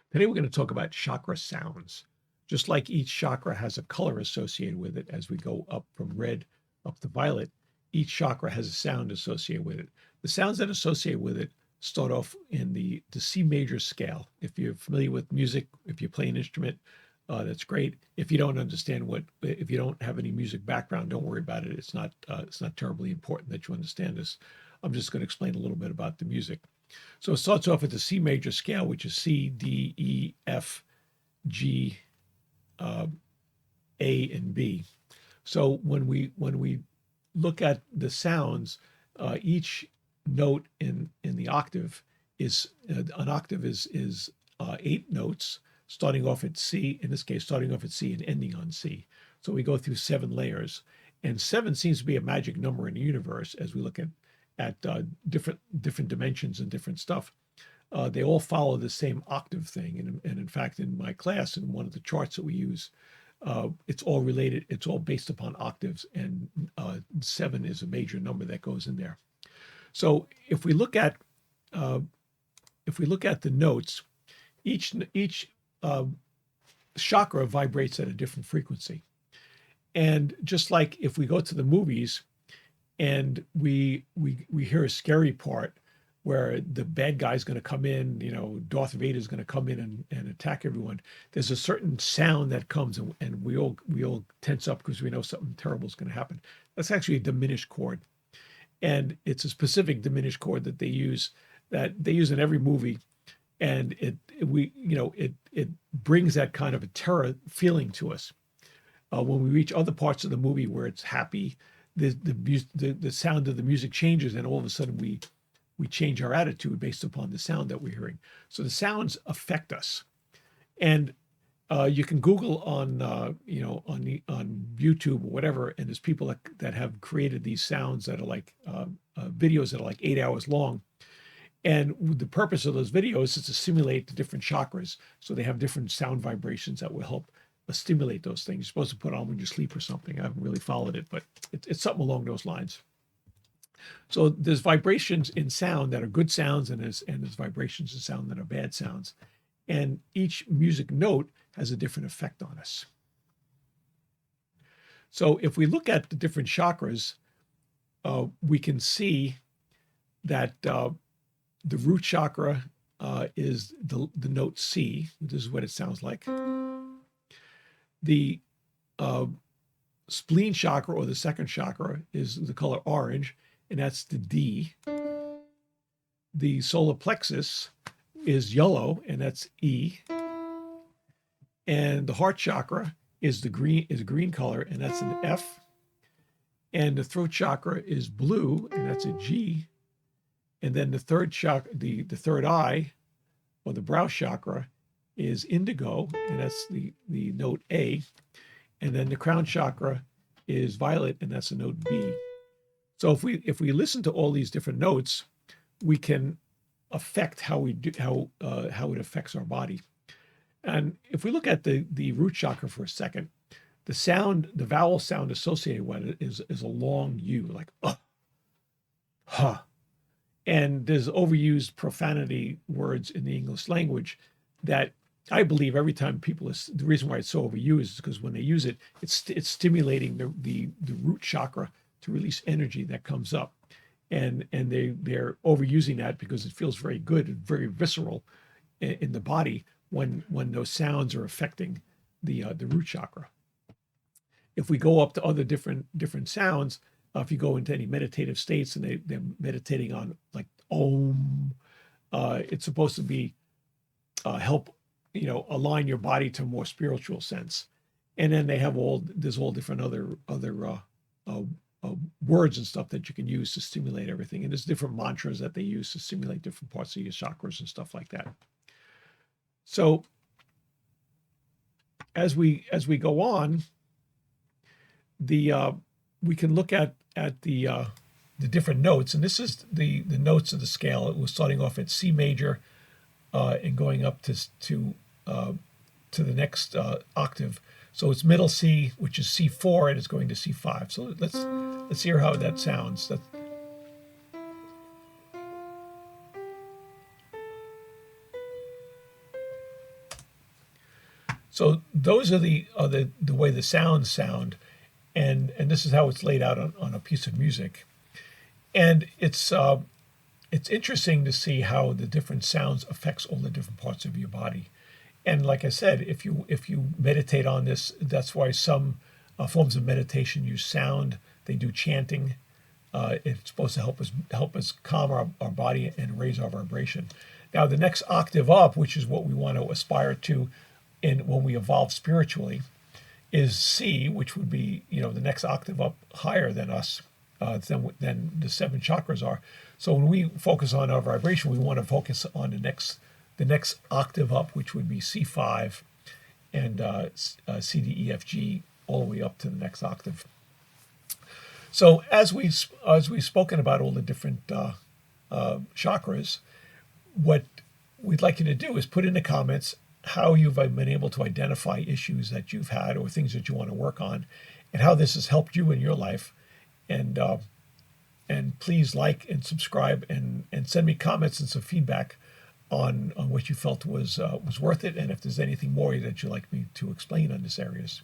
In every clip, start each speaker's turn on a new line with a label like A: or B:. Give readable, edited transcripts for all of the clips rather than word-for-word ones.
A: Today we're going to talk about chakra sounds. Just like each chakra has a color associated with it, as we go up from red up to violet, each chakra has a sound associated with it. The sounds that associate with it start off in the C major scale. If you're familiar with music, if you play an instrument, that's great. If you don't understand if you don't have any music background, don't worry about it. It's not terribly important that you understand this. I'm just going to explain a little bit about the music. So it starts off at the C major scale, which is C, D, E, F, G, uh, A, and B. So when we look at the sounds, each note in the octave is an octave is 8 notes, starting off at C. In this case, starting off at C and ending on C. So we go through 7 layers, and 7 seems to be a magic number in the universe as we look at different dimensions and different stuff. They all follow the same octave thing, and in fact, in my class, in one of the charts that we use, it's all related. It's all based upon octaves, and 7 is a major number that goes in there. So if we look at the notes, each chakra vibrates at a different frequency, and just like if we go to the movies and we hear a scary part where the bad guy's going to come in, Darth Vader's going to come in and attack everyone. There's a certain sound that comes, and we all tense up because we know something terrible is going to happen. That's actually a diminished chord, and it's a specific diminished chord that they use in every movie, and it brings that kind of a terror feeling to us. When we reach other parts of the movie where it's happy, the sound of the music changes, and all of a sudden we change our attitude based upon the sound that we're hearing. So the sounds affect us, and you can Google on YouTube or whatever, and there's people that have created these sounds that are like videos that are like 8 hours long. And the purpose of those videos is to simulate the different chakras. So they have different sound vibrations that will help stimulate those things. You're supposed to put on when you sleep or something. I haven't really followed it, but it's something along those lines. So there's vibrations in sound that are good sounds, and there's vibrations in sound that are bad sounds. And each music note has a different effect on us. So if we look at the different chakras, we can see that the root chakra is the note C. This is what it sounds like. The spleen chakra, or the second chakra, is the color orange, and that's the D. The solar plexus is yellow, and that's E. And the heart chakra is a green color, and that's an F. And the throat chakra is blue, and that's a G. And then the third chakra, the third eye, or the brow chakra, is indigo, and that's the note A. And then the crown chakra is violet, and that's the note B. So if we listen to all these different notes, we can affect how it affects our body. And if we look at the root chakra for a second, the vowel sound associated with it is a long U, like huh. And there's overused profanity words in the English language that I believe every time the reason why it's so overused is because when they use it, it's stimulating the root chakra to release energy that comes up, and they're overusing that because it feels very good and very visceral in the body when those sounds are affecting the root chakra. If we go up to other different sounds, if you go into any meditative states and they're meditating on like Om, it's supposed to be help align your body to a more spiritual sense. And then there's all different other words and stuff that you can use to stimulate everything. And there's different mantras that they use to stimulate different parts of your chakras and stuff like that. So as we go on, we can look at the different notes, and this is the notes of the scale. It was starting off at C major and going up to the next octave. So it's middle C, which is C4, and it's going to C5. So let's hear how that sounds. So those are the way the sounds sound, and this is how it's laid out on a piece of music. And it's interesting to see how the different sounds affects all the different parts of your body. And like I said, if you meditate on this, that's why some forms of meditation use sound. They do chanting. It's supposed to help us calm our body and raise our vibration. Now, the next octave up, which is what we want to aspire to, when we evolve spiritually, is C, which would be the next octave up higher than us, than the 7 chakras are. So when we focus on our vibration, we want to focus on the next octave up, which would be C5, and C, D, E, F, G, all the way up to the next octave. So as we've spoken about all the different chakras, what we'd like you to do is put in the comments how you've been able to identify issues that you've had or things that you want to work on, and how this has helped you in your life. And please like and subscribe and send me comments and some feedback on what you felt was worth it, and if there's anything more that you'd like me to explain on this areas.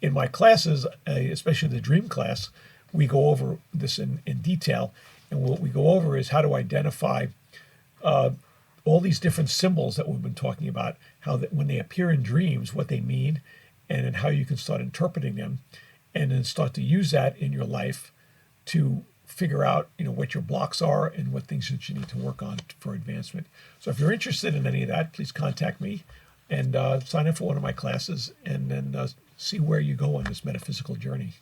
A: In my classes, especially the dream class, we go over this in detail, and what we go over is how to identify all these different symbols that we've been talking about, how that when they appear in dreams, what they mean, and then how you can start interpreting them, and then start to use that in your life to figure out what your blocks are and what things that you need to work on for advancement. So if you're interested in any of that, please contact me and sign up for one of my classes, and then see where you go on this metaphysical journey.